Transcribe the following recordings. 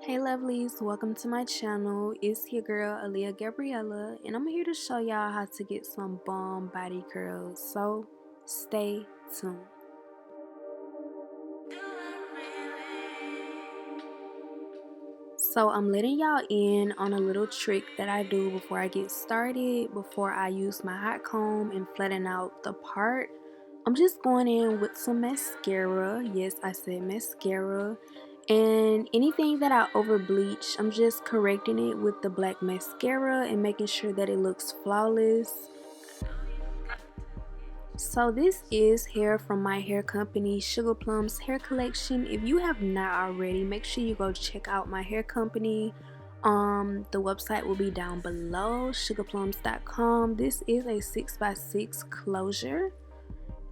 Hey lovelies, welcome to my channel. It's your girl Aliyehgabriella, and I'm here to show y'all how to get some bomb body curls, so stay tuned. So I'm letting y'all in on a little trick that I do before I get started. Before I use my hot comb and flatten out the part, I'm just going in with some mascara. Yes, I said mascara. And anything that I over bleach, I'm just correcting it with the black mascara and making sure that it looks flawless. So this is hair from my hair company, Sugaplums Hair Collection. If you have not already, make sure you go check out my hair company. The website will be down below, sugaplums.com. This is a 6x6 closure,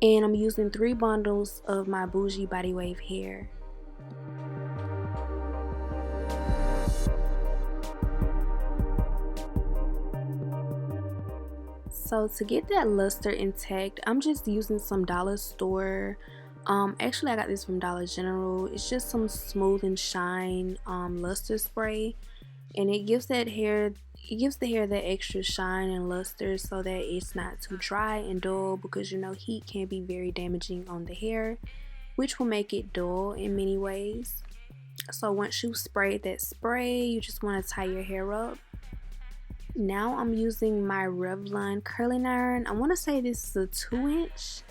and I'm using 3 bundles of my bougie body wave hair. So to get that luster intact, I'm just using some dollar store. Actually I got this from Dollar General. It's just some smooth and shine luster spray, and it gives the hair that extra shine and luster so that it's not too dry and dull, because you know heat can be very damaging on the hair, which will make it dull in many ways. So once you've sprayed that spray, you just want to tie your hair up. Now I'm using my Revlon curling iron. I want to say this is a 2-inch.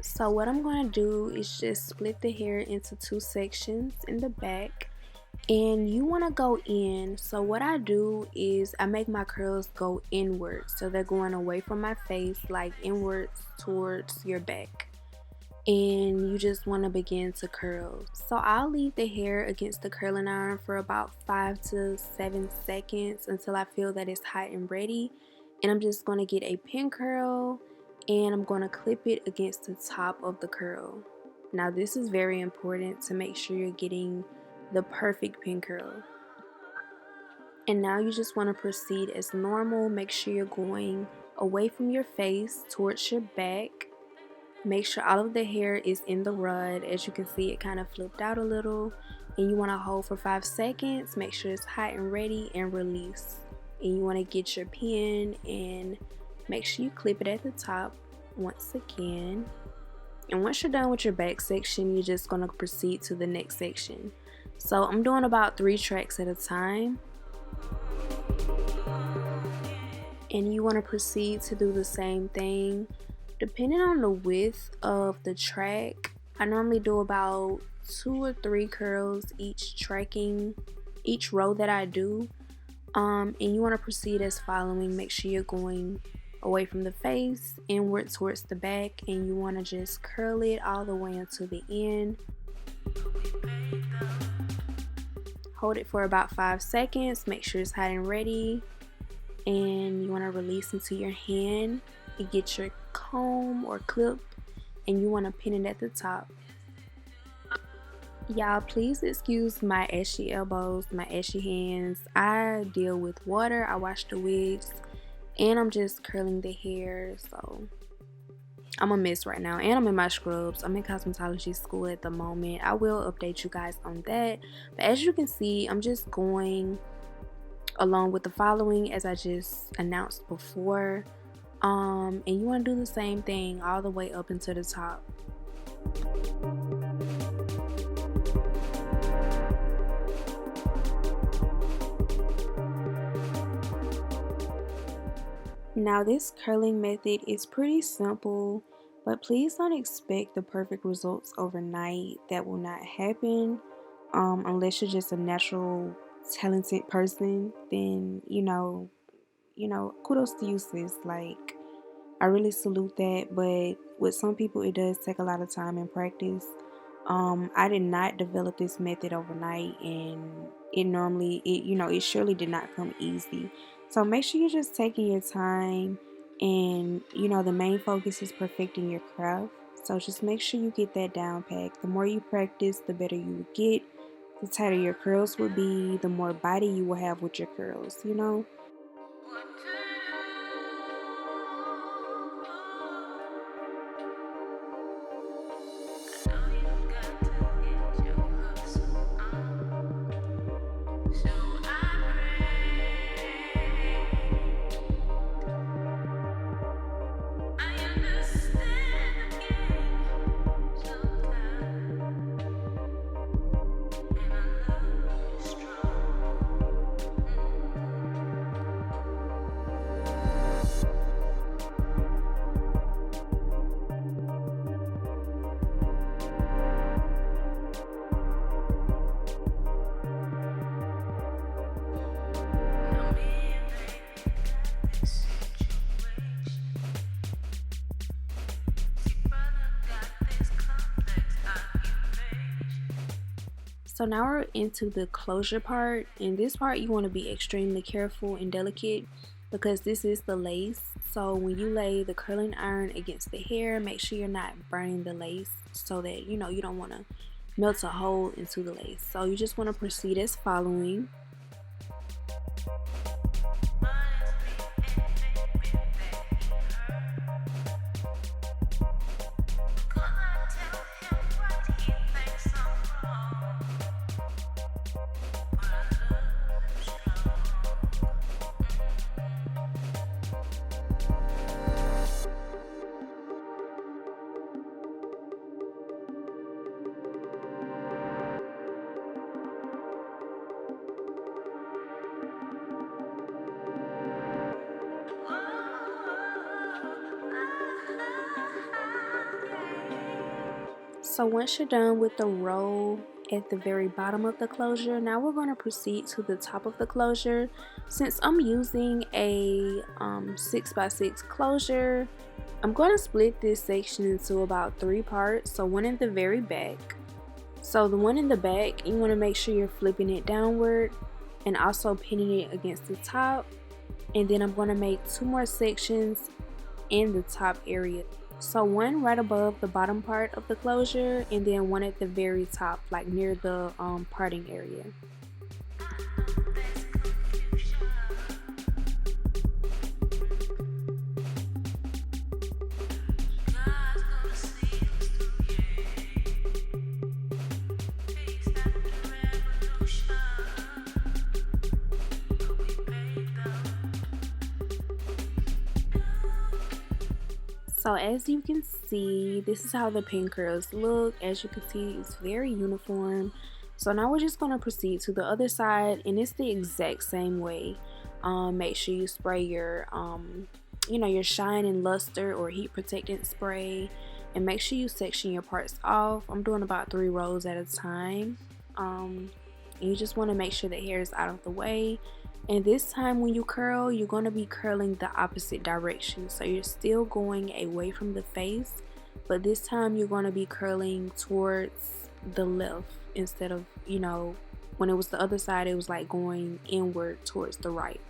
So what I'm going to do is just split the hair into 2 sections in the back, and you want to go in. So what I do is I make my curls go inward, so they're going away from my face, like inwards towards your back, and you just want to begin to curl. So I'll leave the hair against the curling iron for about 5 to 7 seconds until I feel that it's hot and ready, and I'm just going to get a pin curl and I'm going to clip it against the top of the curl. Now this is very important to make sure you're getting the perfect pin curl. And now you just want to proceed as normal. Make sure you're going away from your face towards your back. Make sure all of the hair is in the rod. As you can see, it kind of flipped out a little, and you want to hold for 5 seconds. Make sure it's hot and ready, and release. And you want to get your pin and make sure you clip it at the top once again. And once you're done with your back section, you're just going to proceed to the next section. So I'm doing about 3 tracks at a time, and you want to proceed to do the same thing. Depending on the width of the track, I normally do about 2 or 3 curls each row that I do. And you want to proceed as following. Make sure you're going away from the face, inward towards the back, and you want to just curl it all the way until the end. Hold it for about 5 seconds. Make sure it's hot and ready, and you want to release into your hand. You get your comb or clip, and you want to pin it at the top. Y'all, please excuse my ashy elbows, my ashy hands. I deal with water. I wash the wigs, and I'm just curling the hair, so I'm a mess right now, and I'm in my scrubs. I'm in cosmetology school at the moment. I will update you guys on that, but as you can see, I'm just going along with the following as I just announced before. And you want to do the same thing all the way up into the top. Now this curling method is pretty simple, but please don't expect the perfect results overnight. That will not happen unless you're just a natural talented person. Then you know, kudos to you, sis. Like, I really salute that. But with some people, it does take a lot of time and practice. I did not develop this method overnight, and it surely did not come easy. So make sure you're just taking your time, and the main focus is perfecting your craft. So just make sure you get that down pat. The more you practice, the better you will get. The tighter your curls will be, the more body you will have with your curls, So now we're into the closure part. In this part you want to be extremely careful and delicate because this is the lace. So when you lay the curling iron against the hair, make sure you're not burning the lace so that you don't want to melt a hole into the lace. So you just want to proceed as following. So once you're done with the row at the very bottom of the closure, now we're going to proceed to the top of the closure. Since I'm using a 6x6 closure, I'm going to split this section into about 3 parts. So one in the very back. So the one in the back, you want to make sure you're flipping it downward and also pinning it against the top. And then I'm going to make 2 more sections in the top area. So one right above the bottom part of the closure, and then one at the very top, like near the parting area. So as you can see, this is how the pin curls look. As you can see, it's very uniform. So now we're just going to proceed to the other side, and it's the exact same way. Make sure you spray your your shine and luster or heat protectant spray, and make sure you section your parts off. I'm doing about 3 rows at a time. And you just want to make sure the hair is out of the way. And this time when you curl, you're going to be curling the opposite direction. So you're still going away from the face, but this time you're going to be curling towards the left instead of, when it was the other side, it was like going inward towards the right.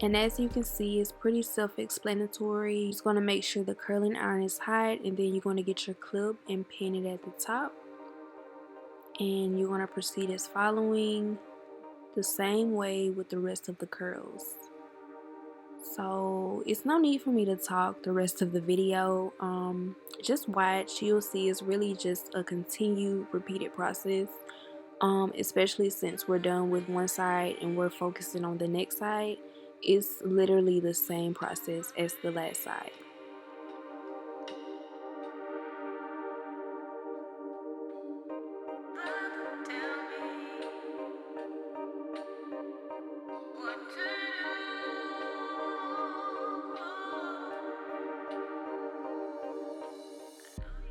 And as you can see, it's pretty self-explanatory. You're just going to make sure the curling iron is hot, and then you're going to get your clip and pin it at the top. And you're going to proceed as following, the same way with the rest of the curls. So it's no need for me to talk the rest of the video. Just watch. You'll see it's really just a continued repeated process, especially since we're done with one side and we're focusing on the next side. It's literally the same process as the last side.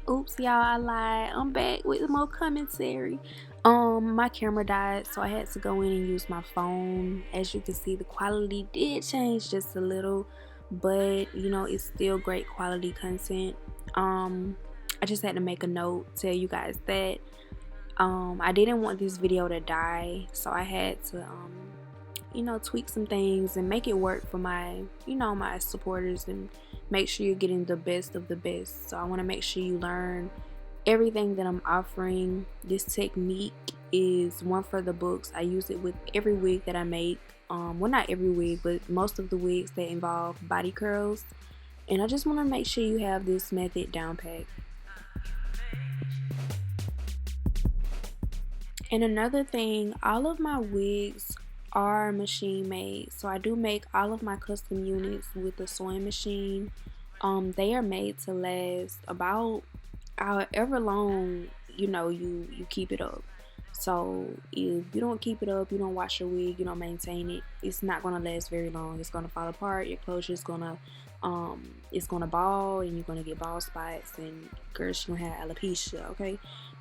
Oops, y'all, I lied. I'm back with more commentary. My camera died, so I had to go in and use my phone. As you can see, the quality did change just a little, but it's still great quality content. I just had to make a note, tell you guys that I didn't want this video to die, so I had to tweak some things and make it work for my my supporters, and make sure you're getting the best of the best. So I want to make sure you learn everything that I'm offering. This technique is one for the books. I use it with every wig that I make. Well, not every wig, but most of the wigs that involve body curls. And I just want to make sure you have this method down pat. And another thing, all of my wigs are machine made. So I do make all of my custom units with the sewing machine. They are made to last about however long you keep it up. So if you don't keep it up, you don't wash your wig, you don't maintain it, it's not gonna last very long. It's gonna fall apart. Your closure is gonna it's gonna ball, and you're gonna get bald spots, and girls, you're gonna have alopecia. Okay,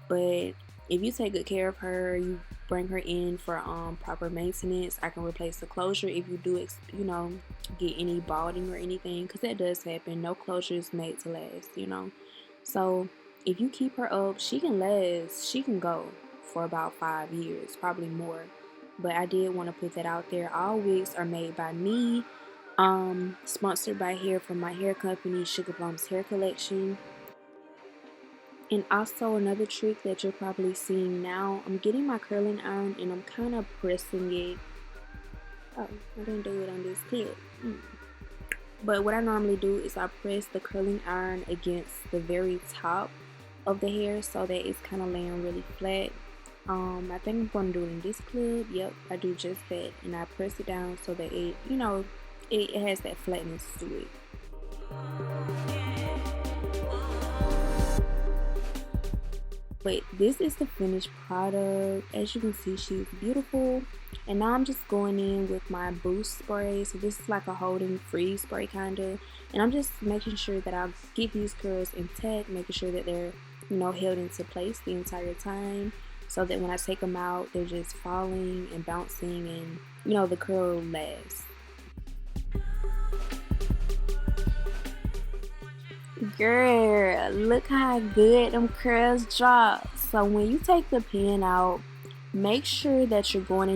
but if you take good care of her, you bring her in for proper maintenance. I can replace the closure if you do get any balding or anything, because that does happen. No closure is made to last. So if you keep her up, she can last. She can go for about 5 years, probably more. But I did want to put that out there. All wigs are made by me, sponsored by hair from my hair company, Sugaplums Hair Collection. And also another trick that you're probably seeing now, I'm getting my curling iron and I'm kind of pressing it. Oh, I didn't do it on this clip. But what I normally do is I press the curling iron against the very top of the hair so that it's kind of laying really flat. I think I'm going to do it in this clip. Yep, I do just that, and I press it down so that it has that flatness to it. But this is the finished product. As you can see, she's beautiful. And now I'm just going in with my boost spray. So this is like a holding freeze spray kind of. And I'm just making sure that I get these curls intact, making sure that they're held into place the entire time, so that when I take them out, they're just falling and bouncing, and the curl lasts. Girl, look how good them curls drop. So when you take the pin out, make sure that you're going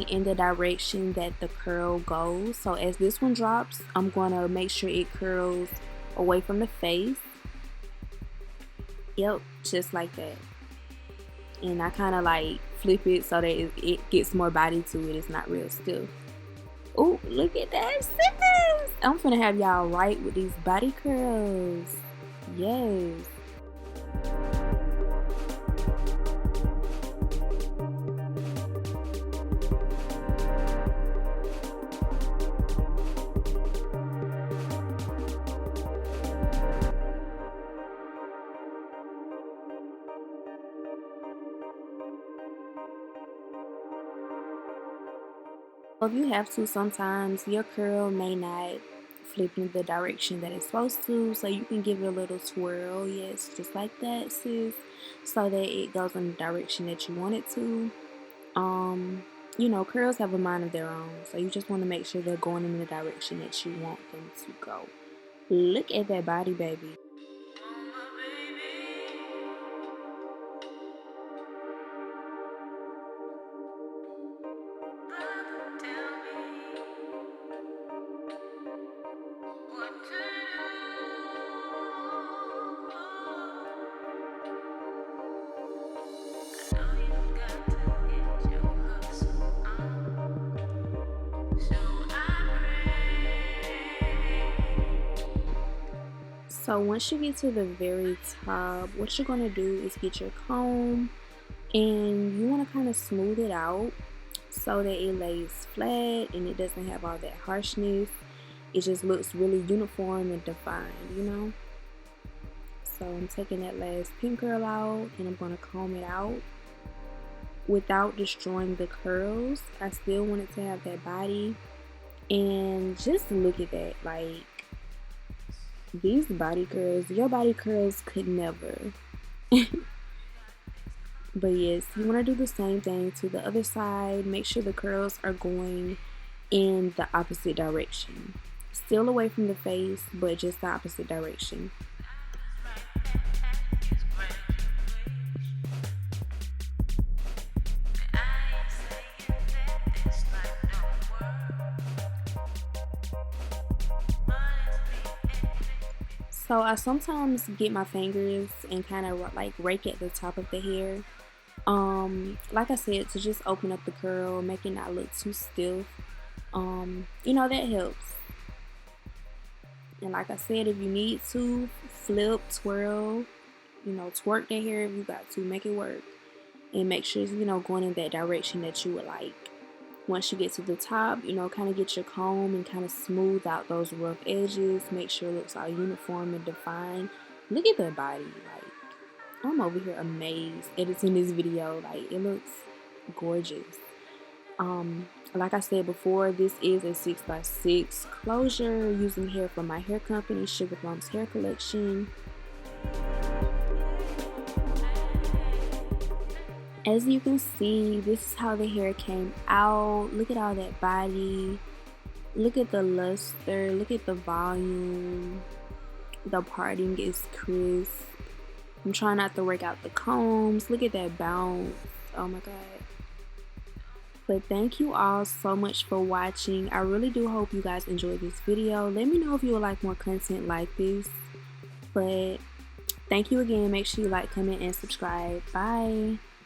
in the direction that the curl goes. So as this one drops, I'm going to make sure it curls away from the face. Yep, just like that. And I kind of like flip it so that it gets more body to it. It's not real stiff. Oh, look at that, sis! I'm finna have y'all right with these body curls. Yes. If you have to, sometimes your curl may not flip in the direction that it's supposed to, so you can give it a little swirl. Yes, just like that, sis, so that it goes in the direction that you want it to. Curls have a mind of their own, so you just want to make sure they're going in the direction that you want them to go. Look at that body, baby. So once you get to the very top, what you're going to do is get your comb and you want to kind of smooth it out so that it lays flat and it doesn't have all that harshness. It just looks really uniform and defined, So I'm taking that last pin curl out and I'm going to comb it out without destroying the curls. I still want it to have that body, and just look at that, like, these body curls, your body curls could never. But yes, you want to do the same thing to the other side. Make sure the curls are going in the opposite direction. Still away from the face, but just the opposite direction. So I sometimes get my fingers and kind of like rake at the top of the hair. Like I said, to just open up the curl, make it not look too stiff. That helps. And like I said, if you need to, flip, twirl, twerk the hair if you got to, make it work. And make sure it's, going in that direction that you would like. Once you get to the top, kind of get your comb and kind of smooth out those rough edges. Make sure it looks all uniform and defined. Look at that body. Like, I'm over here amazed editing this video. Like, it looks gorgeous. Like I said before, this is a 6x6 closure using hair from my hair company, Sugaplums Hair Collection. As you can see, this is how the hair came out. Look at all that body. Look at the luster. Look at the volume. The parting is crisp. I'm trying not to work out the combs. Look at that bounce. Oh my god. But thank you all so much for watching. I really do hope you guys enjoyed this video. Let me know if you would like more content like this. But thank you again. Make sure you like, comment, and subscribe. Bye.